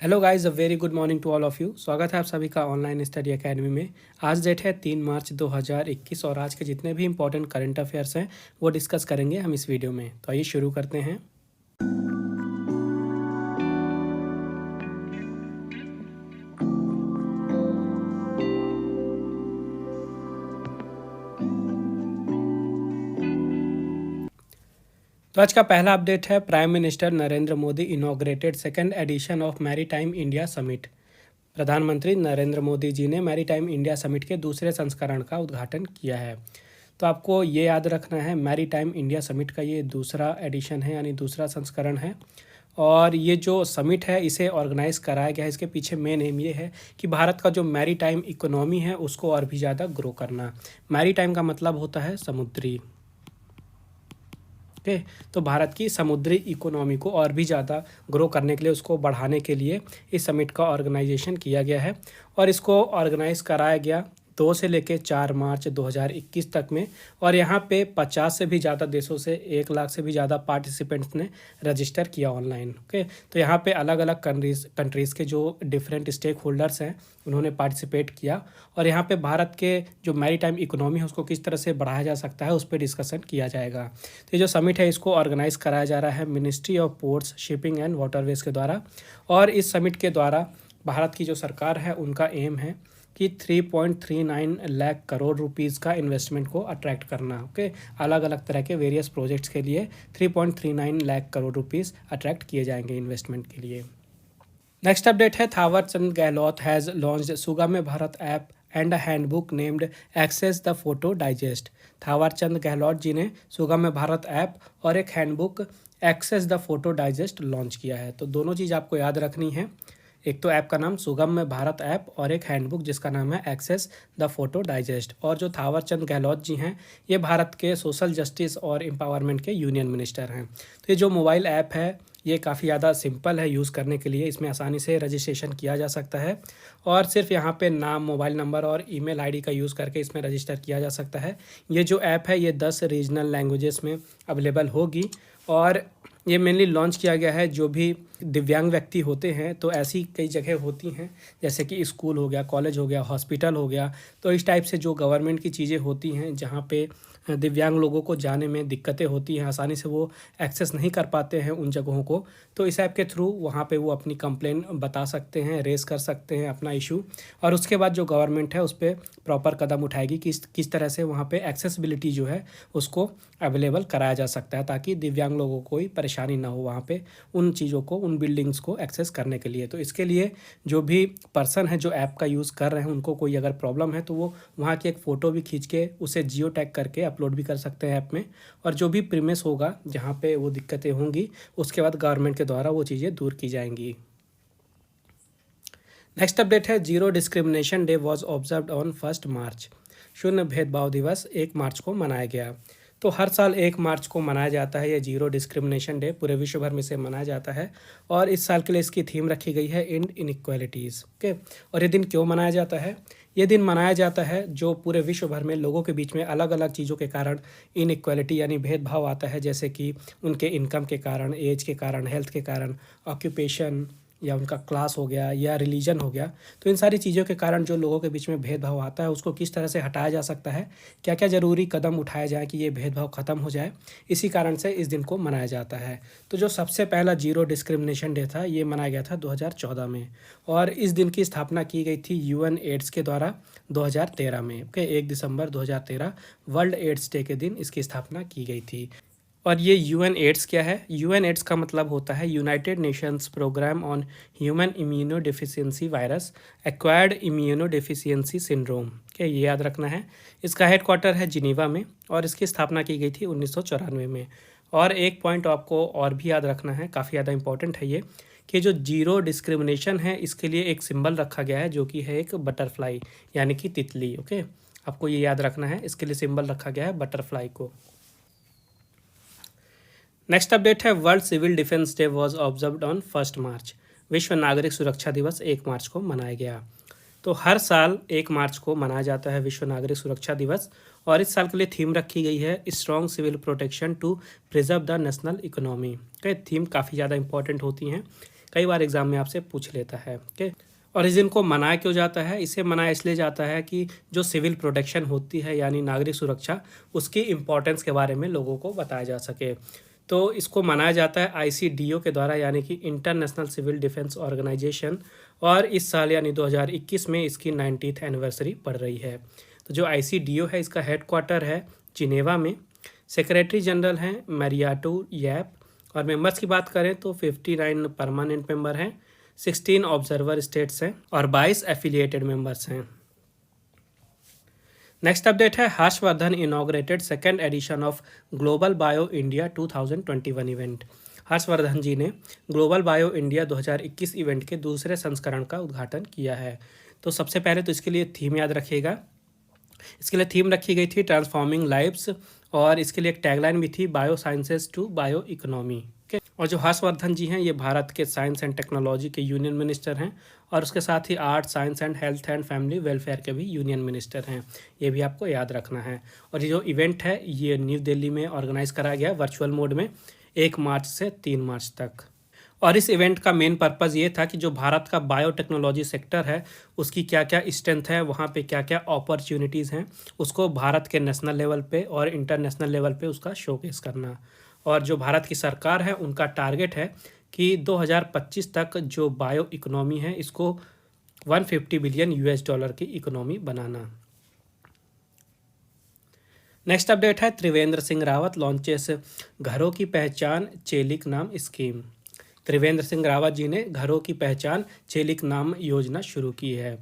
Hello guys, a very good morning to all of you. स्वागत है आप सभी का ऑनलाइन स्टडी एकेडमी में। आज डेट है 3 मार्च 2021 और आज के जितने भी इंपॉर्टेंट करंट अफेयर्स हैं वो डिस्कस करेंगे हम इस वीडियो में। तो आइए शुरू करते हैं। तो आज का पहला अपडेट है, prime minister Narendra Modi inaugurated second edition of maritime India summit. प्रधानमंत्री नरेंद्र मोदी जी ने मैरीटाइम इंडिया समिट के दूसरे संस्करण का उद्घाटन किया है। तो आपको ये याद रखना है, मैरीटाइम इंडिया समिट का ये दूसरा एडिशन है, यानी दूसरा संस्करण है। और ये जो समिट है इसे ऑर्गेनाइज कराया गया है। इसके पीछे मेन एम ये है कि भारत का जो मैरीटाइम इकोनॉमी है उसको और भी ज़्यादा ग्रो करना। मैरीटाइम का मतलब होता है समुद्री। ओके, तो भारत की समुद्री इकोनॉमी को और भी ज़्यादा ग्रो करने के लिए, उसको बढ़ाने के लिए इस समिट का ऑर्गेनाइजेशन किया गया है। और इसको ऑर्गेनाइज कराया गया 2 से लेकर 4 मार्च 2021 तक में। और यहाँ पे 50 से भी ज़्यादा देशों से 1 लाख से भी ज़्यादा पार्टिसिपेंट्स ने रजिस्टर किया ऑनलाइन। ओके, तो यहाँ पे अलग अलग कंट्रीज़ के जो डिफरेंट स्टेक होल्डर्स हैं उन्होंने पार्टिसिपेट किया। और यहाँ पे भारत के जो मैरीटाइम इकोनॉमी है उसको किस तरह से बढ़ाया जा सकता है उस पर डिस्कशन किया जाएगा। तो ये जो समिट है इसको ऑर्गेनाइज कराया जा रहा है ministry of ports, shipping and waterways के द्वारा। और इस समिट के द्वारा भारत की जो सरकार है उनका एम है कि 3.39 लाख करोड़ रुपीज़ का इन्वेस्टमेंट को अट्रैक्ट करना। ओके, अलग अलग तरह के वेरियस प्रोजेक्ट्स के लिए 3.39 लाख करोड़ रुपीज़ अट्रैक्ट किए जाएंगे इन्वेस्टमेंट के लिए। नेक्स्ट अपडेट है, Thawar Chand Gehlot has launched Sugamya Bharat app and a handbook named access the photo digest. Thawar Chand Gehlot ji ने सुगम्य भारत ऐप और एक handbook access the photo digest launch किया है। तो दोनों चीज़ आपको याद रखनी है, एक तो ऐप का नाम सुगम्य भारत ऐप और एक हैंडबुक जिसका नाम है एक्सेस द फोटो डाइजेस्ट। और जो थावर चंद गहलोत जी हैं ये भारत के सोशल जस्टिस और एम्पावरमेंट के यूनियन मिनिस्टर हैं। तो ये जो मोबाइल ऐप है ये काफ़ी ज़्यादा सिंपल है यूज़ करने के लिए। इसमें आसानी से रजिस्ट्रेशन किया जा सकता है और सिर्फ यहाँ पे नाम, मोबाइल नंबर और ईमेल आईडी का यूज़ करके इसमें रजिस्टर किया जा सकता है। ये जो ऐप है ये 10 रीजनल लैंग्वेजेस में अवेलेबल होगी। और ये मेनली लॉन्च किया गया है जो भी दिव्यांग व्यक्ति होते हैं। तो ऐसी कई जगह होती हैं जैसे कि स्कूल हो गया, कॉलेज हो गया, हॉस्पिटल हो गया। तो इस टाइप से जो गवर्नमेंट की चीज़ें होती हैं जहाँ पे दिव्यांग लोगों को जाने में दिक्कतें होती हैं, आसानी से वो एक्सेस नहीं कर पाते हैं उन जगहों को, तो इस ऐप के थ्रू वहाँ पे वो अपनी कंप्लेन बता सकते हैं, रेस कर सकते हैं अपना इशू। और उसके बाद जो गवर्नमेंट है उस पर प्रॉपर कदम उठाएगी कि किस तरह से वहाँ पे एक्सेसिबिलिटी जो है उसको अवेलेबल कराया जा सकता है, ताकि दिव्यांग लोगों को कोई परेशानी ना हो वहाँ पे उन चीज़ों को, उन बिल्डिंग्स को एक्सेस करने के लिए। तो इसके लिए जो भी पर्सन है जो ऐप का यूज़ कर रहे हैं उनको कोई अगर प्रॉब्लम है तो वो वहाँ की एक फ़ोटो भी खींच के उसे जियो टैग करके अपलोड भी कर सकते हैं ऐप में। और जो भी प्रीमिस होगा जहाँ पे वो दिक्कतें होंगी उसके बाद गवर्नमेंट के द्वारा वो चीज़ें दूर की जाएंगी। नेक्स्ट अपडेट है, zero discrimination day was observed on 1 मार्च। शून्य भेदभाव दिवस 1 मार्च को मनाया गया। तो हर साल 1 मार्च को मनाया जाता है ये जीरो डिस्क्रिमिनेशन डे, पूरे विश्व भर में से मनाया जाता है। और इस साल के लिए इसकी थीम रखी गई है एंड इनइक्वालिटीज़। ओके, और ये दिन क्यों मनाया जाता है? ये दिन मनाया जाता है जो पूरे विश्व भर में लोगों के बीच में अलग अलग चीज़ों के कारण इनइक्वालिटी यानी भेदभाव आता है, जैसे कि उनके इनकम के कारण, एज के कारण, हेल्थ के कारण, ऑक्यूपेशन या उनका क्लास हो गया या रिलीजन हो गया। तो इन सारी चीज़ों के कारण जो लोगों के बीच में भेदभाव आता है उसको किस तरह से हटाया जा सकता है, क्या क्या ज़रूरी कदम उठाए जाए कि ये भेदभाव ख़त्म हो जाए, इसी कारण से इस दिन को मनाया जाता है। तो जो सबसे पहला जीरो डिस्क्रिमिनेशन डे था ये मनाया गया था 2014 में। और इस दिन की स्थापना की गई थी यूएन एड्स के द्वारा 2013 में। ओके, 1 दिसंबर 2013 वर्ल्ड एड्स डे के दिन इसकी स्थापना की गई थी। और ये यूएन एड्स क्या है? यूएन एड्स का मतलब होता है United Nations programme on human immunodeficiency virus acquired immunodeficiency syndrome. क्या ये याद रखना है? इसका हेडक्वार्टर है जिनीवा में और इसकी स्थापना की गई थी 1994 में। और एक पॉइंट आपको और भी याद रखना है, काफ़ी ज़्यादा इंपॉर्टेंट है ये, कि जो जीरो डिस्क्रिमिनेशन है इसके लिए एक सिंबल रखा गया है जो कि है एक बटरफ्लाई यानी कि तितली। ओके, आपको ये याद रखना है, इसके लिए सिंबल रखा गया है बटरफ्लाई को। नेक्स्ट अपडेट है, World Civil Defence Day was observed on 1 March. विश्व नागरिक सुरक्षा दिवस 1 मार्च को मनाया गया। तो हर साल 1 मार्च को मनाया जाता है विश्व नागरिक सुरक्षा दिवस। और इस साल के लिए थीम रखी गई है strong civil protection to preserve the national economy. का थीम काफ़ी ज़्यादा इंपॉर्टेंट होती हैं, कई बार एग्जाम में आपसे पूछ लेता है। ओके, और इस दिन को मनाया क्यों जाता है? इसे मनाया इसलिए जाता है कि जो सिविल प्रोटेक्शन होती है यानी नागरिक सुरक्षा, उसकी इम्पोर्टेंस के बारे में लोगों को बताया जा सके। तो इसको मनाया जाता है आईसीडीओ के द्वारा यानी कि इंटरनेशनल सिविल डिफेंस ऑर्गेनाइजेशन, और इस साल यानी 2021 में इसकी 90th एनिवर्सरी पड़ रही है। तो जो आईसीडीओ है इसका हेडक्वार्टर है जिनेवा में, सेक्रेटरी जनरल हैं मैरियाटो यैप, और मेंबर्स की बात करें तो 59 परमानेंट मेंबर हैं, 16 ऑब्जर्वर स्टेट्स हैं और 22 एफिलिएटेड मेंबर्स हैं। नेक्स्ट अपडेट है Harshvardhan inaugurated second edition of global bio India 2021 event. Harshvardhan ji ने ग्लोबल बायो इंडिया 2021 इवेंट के दूसरे संस्करण का उद्घाटन किया है। तो सबसे पहले तो इसके लिए थीम याद रखिएगा। इसके लिए थीम रखी गई थी ट्रांसफॉर्मिंग लाइव्स, और इसके लिए एक टैगलाइन भी थी bio sciences to bio economy. और जो हर्षवर्धन जी हैं ये भारत के साइंस एंड टेक्नोलॉजी के यूनियन मिनिस्टर हैं, और उसके साथ ही art science and health and family welfare के भी यूनियन मिनिस्टर हैं। ये भी आपको याद रखना है। और ये जो इवेंट है ये न्यू दिल्ली में ऑर्गेनाइज कराया गया वर्चुअल मोड में 1 मार्च से 3 मार्च तक। और इस इवेंट का मेन पर्पज़ ये था कि जो भारत का बायोटेक्नोलॉजी सेक्टर है उसकी क्या क्या स्ट्रेंथ है, वहाँ पे क्या क्या अपॉर्चुनिटीज़ हैं, उसको भारत के नेशनल लेवल पे और इंटरनेशनल लेवल पे उसका शोकेस करना। और जो भारत की सरकार है उनका टारगेट है कि 2025 तक जो बायो इकोनॉमी है इसको 150 बिलियन US डॉलर की इकोनॉमी बनाना। नेक्स्ट अपडेट है त्रिवेंद्र सिंह रावत लॉन्चेस घरों की पहचान चेलिक नाम स्कीम। त्रिवेंद्र सिंह रावत जी ने घरों की पहचान चेलिक नाम योजना शुरू की है।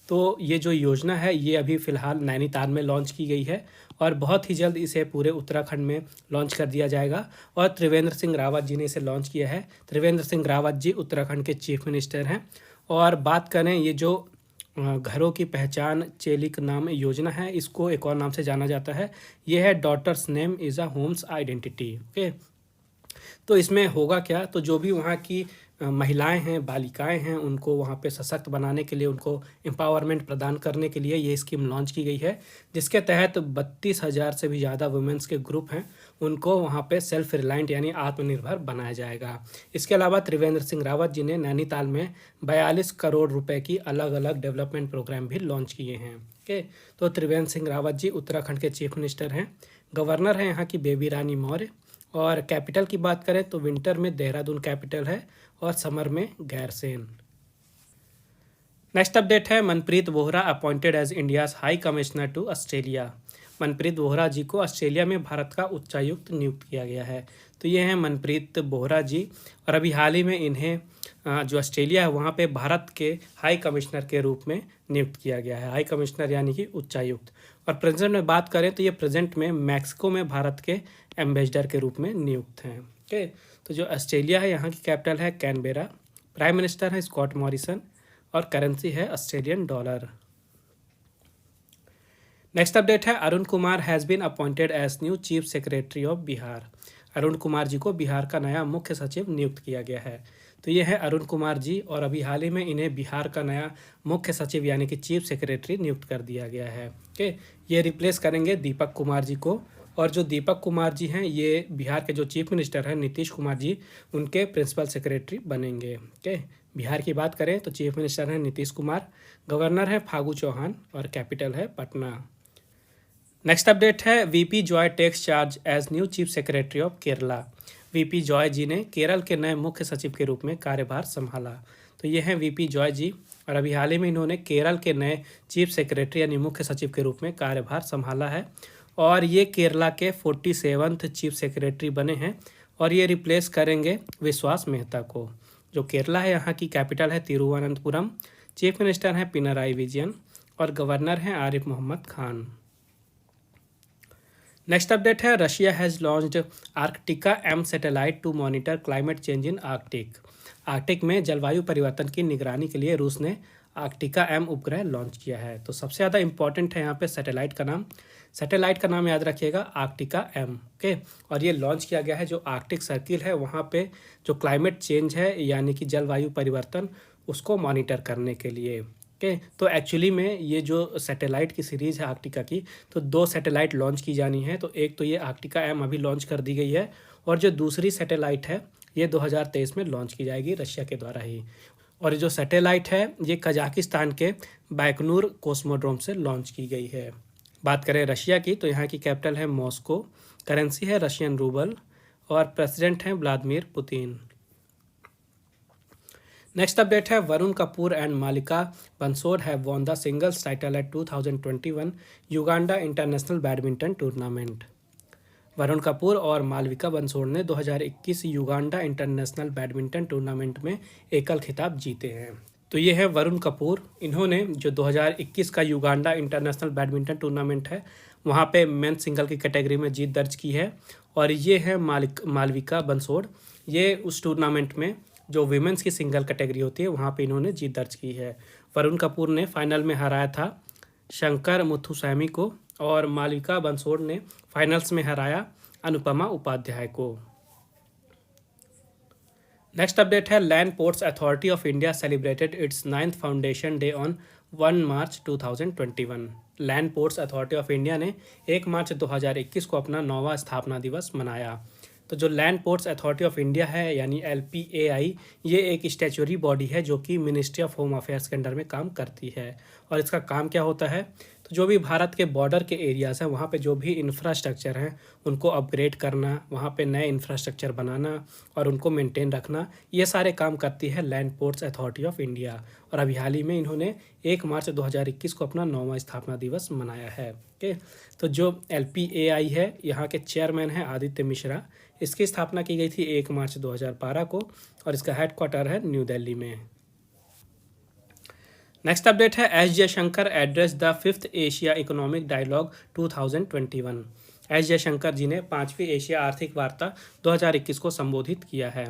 तो ये जो योजना है ये अभी फ़िलहाल नैनीताल में लॉन्च की गई है और बहुत ही जल्द इसे पूरे उत्तराखंड में लॉन्च कर दिया जाएगा। और त्रिवेंद्र सिंह रावत जी ने इसे लॉन्च किया है। त्रिवेंद्र सिंह रावत जी उत्तराखंड के चीफ मिनिस्टर हैं। और बात करें ये जो घरों की पहचान चेलिक नाम योजना है, इसको एक और नाम से जाना जाता है, ये है daughter's name is a home's identity. Okay, तो इसमें होगा क्या, तो जो भी वहाँ की महिलाएं हैं, बालिकाएं हैं, उनको वहाँ पे सशक्त बनाने के लिए, उनको एम्पावरमेंट प्रदान करने के लिए ये स्कीम लॉन्च की गई है, जिसके तहत 32,000 से भी ज़्यादा वुमेंस के ग्रुप हैं, उनको वहाँ पे सेल्फ रिलायंट यानी आत्मनिर्भर बनाया जाएगा। इसके अलावा त्रिवेंद्र सिंह रावत जी ने नैनीताल में 42 करोड़ रुपए की अलग अलग डेवलपमेंट प्रोग्राम भी लॉन्च किए हैं। ओके, तो त्रिवेंद्र सिंह रावत जी उत्तराखंड के चीफ मिनिस्टर हैं। गवर्नर हैं यहाँ की बेबी रानी मौर्य। और कैपिटल की बात करें तो विंटर में देहरादून कैपिटल है और समर में गैरसेन। नेक्स्ट अपडेट है Manpreet Bohra appointed as India's high commissioner to Australia. Manpreet Bohra ji को ऑस्ट्रेलिया में भारत का उच्चायुक्त नियुक्त किया गया है। तो ये हैं मनप्रीत बोहरा जी, और अभी हाल ही में इन्हें जो ऑस्ट्रेलिया है वहाँ पे भारत के हाई कमिश्नर के रूप में नियुक्त किया गया है। हाई कमिश्नर यानी कि उच्चायुक्त। और प्रेजेंट में बात करें तो ये प्रेजेंट में मैक्सिको में भारत के एम्बेसडर के रूप में नियुक्त हैं। ओके, तो जो ऑस्ट्रेलिया है यहाँ की कैपिटल है कैनबेरा, प्राइम मिनिस्टर है स्कॉट मॉरिसन और करेंसी है ऑस्ट्रेलियन डॉलर। नेक्स्ट अपडेट है Arun Kumar has been appointed as new chief secretary of Bihar. Arun Kumar ji को बिहार का नया मुख्य सचिव नियुक्त किया गया है। तो ये है अरुण कुमार जी, और अभी हाल ही में इन्हें बिहार का नया मुख्य सचिव यानी कि चीफ सेक्रेटरी नियुक्त कर दिया गया है। ओके, ये रिप्लेस करेंगे दीपक कुमार जी को, और जो दीपक कुमार जी हैं ये बिहार के जो चीफ मिनिस्टर हैं नीतीश कुमार जी, उनके प्रिंसिपल सेक्रेटरी बनेंगे। ओके, बिहार की बात करें तो चीफ मिनिस्टर हैं नीतीश कुमार, गवर्नर है फागू चौहान और कैपिटल है पटना। नेक्स्ट अपडेट है VP Joy takes charge as new chief secretary of Kerala. VP Joy ji ने केरल के नए मुख्य सचिव के रूप में कार्यभार संभाला। तो ये हैं वीपी जॉय जी, और अभी हाल ही में इन्होंने केरल के नए चीफ सेक्रेटरी यानी मुख्य सचिव के रूप में कार्यभार संभाला है, और ये केरला के 47वें चीफ सेक्रेटरी बने हैं, और ये रिप्लेस करेंगे विश्वास मेहता को। जो केरला है यहाँ की कैपिटल है तिरुवनंतपुरम, चीफ मिनिस्टर हैं पिनराई विजयन और गवर्नर हैं आरिफ मोहम्मद खान। नेक्स्ट अपडेट है Russia has launched Arktika M satellite to monitor climate change in Arctic. Arctic में जलवायु परिवर्तन की निगरानी के लिए रूस ने आर्कटिका एम उपग्रह लॉन्च किया है। तो सबसे ज़्यादा इंपॉर्टेंट है यहाँ पे सैटेलाइट का नाम। सैटेलाइट का नाम याद रखिएगा आर्कटिका एम। ओके, और ये लॉन्च किया गया है जो आर्कटिक सर्किल है वहाँ पे जो क्लाइमेट चेंज है यानी कि जलवायु परिवर्तन उसको मॉनिटर करने के लिए। ओके, तो एक्चुअली में ये जो सैटेलाइट की सीरीज़ है आर्कटिका की, तो 2 सैटेलाइट लॉन्च की जानी है। तो एक तो ये आर्कटिका एम अभी लॉन्च कर दी गई है, और जो दूसरी सैटेलाइट है ये 2023 में लॉन्च की जाएगी रशिया के द्वारा ही। और ये जो सैटेलाइट है ये कजाकिस्तान के बैकनूर कोस्मोड्रोम से लॉन्च की गई है। बात करें रशिया की तो यहाँ की कैपिटल है मॉस्को, करेंसी है रशियन रूबल और प्रेसिडेंट हैं व्लादिमीर पुतिन। नेक्स्ट अपडेट है वरुण कपूर एंड मालिका Bansod have won the singles title at 2021 Uganda international badminton tournament. Varun Kapoor और मालविका बंसोड ने 2021 युगांडा इंटरनेशनल बैडमिंटन टूर्नामेंट में एकल खिताब जीते हैं। तो ये है वरुण कपूर, इन्होंने जो 2021 का युगांडा इंटरनेशनल बैडमिंटन टूर्नामेंट है वहाँ पे मेंस सिंगल की कैटेगरी में जीत दर्ज की है। और ये है मालविका बंसोड, ये उस टूर्नामेंट में जो विमेंस की सिंगल कैटेगरी होती है वहाँ पे इन्होंने जीत दर्ज की है। वरुण कपूर ने फाइनल में हराया था शंकर मुथुसैमी को और मालविका बंसोड ने फाइनल्स में हराया अनुपमा उपाध्याय को। नेक्स्ट अपडेट है land ports authority of India celebrated it's 9th foundation day on 1 March 2021। Land ports authority of India ने 1 मार्च 2021 को अपना 9वां स्थापना दिवस मनाया। तो जो land ports authority of India है यानी LPAI, ये एक स्टैच्यूटरी बॉडी है जो कि मिनिस्ट्री ऑफ होम अफेयर्स के अंडर में काम करती है। और इसका काम क्या होता है, तो जो भी भारत के बॉर्डर के एरियाज़ हैं वहाँ पे जो भी इंफ्रास्ट्रक्चर हैं उनको अपग्रेड करना, वहाँ पे नए इंफ्रास्ट्रक्चर बनाना और उनको मेंटेन रखना, ये सारे काम करती है land ports authority of India. और अभी हाल ही में इन्होंने 1 मार्च 2021 को अपना 9वां स्थापना दिवस मनाया है। ओके, तो जो LPAI है यहाँ के चेयरमैन हैं आदित्य मिश्रा। इसकी स्थापना की गई थी 1 मार्च 2012 को और इसका हेडक्वार्टर है न्यू दिल्ली में। नेक्स्ट अपडेट है S Jaishankar address the 5th Asia economic dialogue 2021। S Jaishankar ji ने 5वीं एशिया आर्थिक वार्ता 2021 को संबोधित किया है।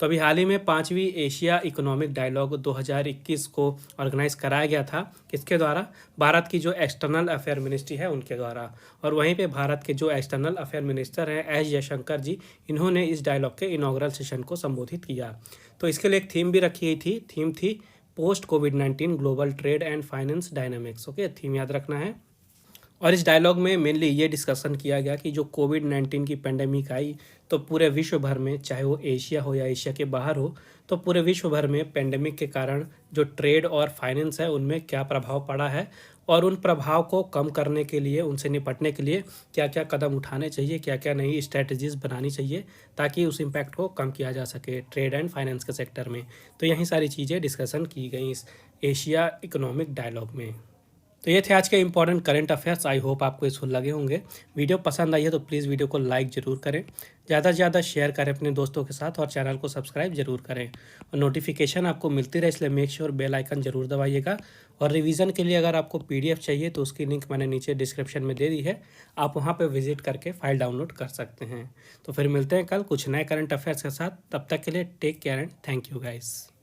तो अभी हाल ही में 5वीं एशिया इकोनॉमिक डायलॉग 2021 को ऑर्गेनाइज कराया गया था। किसके द्वारा? भारत की जो एक्सटर्नल अफेयर मिनिस्ट्री है उनके द्वारा। और वहीं पे भारत के जो एक्सटर्नल अफेयर मिनिस्टर हैं एस जयशंकर जी, इन्होंने इस डायलॉग के इनॉग्रल सेशन को संबोधित किया। तो इसके लिए एक थीम भी रखी गई थी, थीम थी post covid global trade and finance dynamics. Okay, theme याद रखना है। और इस डायलॉग में मेनली ये डिस्कशन किया गया कि जो कोविड-19 की पेंडेमिक आई तो पूरे विश्व भर में, चाहे वो एशिया हो या एशिया के बाहर हो, तो पूरे विश्व भर में पेंडेमिक के कारण जो ट्रेड और फाइनेंस है उनमें क्या प्रभाव पड़ा है और उन प्रभाव को कम करने के लिए, उनसे निपटने के लिए क्या क्या कदम उठाने चाहिए, क्या क्या नई स्ट्रैटेजीज बनानी चाहिए ताकि उस इम्पैक्ट को कम किया जा सके ट्रेड एंड फाइनेंस के सेक्टर में। तो यही सारी चीज़ें डिस्कशन की गई इस एशिया इकोनॉमिक डायलॉग में। तो ये थे आज के important current affairs. I hope आपको इसको लगे होंगे। वीडियो पसंद आई है तो प्लीज़ वीडियो को लाइक ज़रूर करें, ज़्यादा से ज़्यादा शेयर करें अपने दोस्तों के साथ और चैनल को सब्सक्राइब जरूर करें। और नोटिफिकेशन आपको मिलती रहे इसलिए मेक श्योर बेल आइकन जरूर दबाइएगा। और रिवीजन के लिए अगर आपको PDF चाहिए तो उसकी लिंक मैंने नीचे डिस्क्रिप्शन में दे दी है, आप वहाँ पर विजिट करके फाइल डाउनलोड कर सकते हैं। तो फिर मिलते हैं कल कुछ नए करंट अफेयर्स के साथ। तब तक के लिए take care and thank you guys.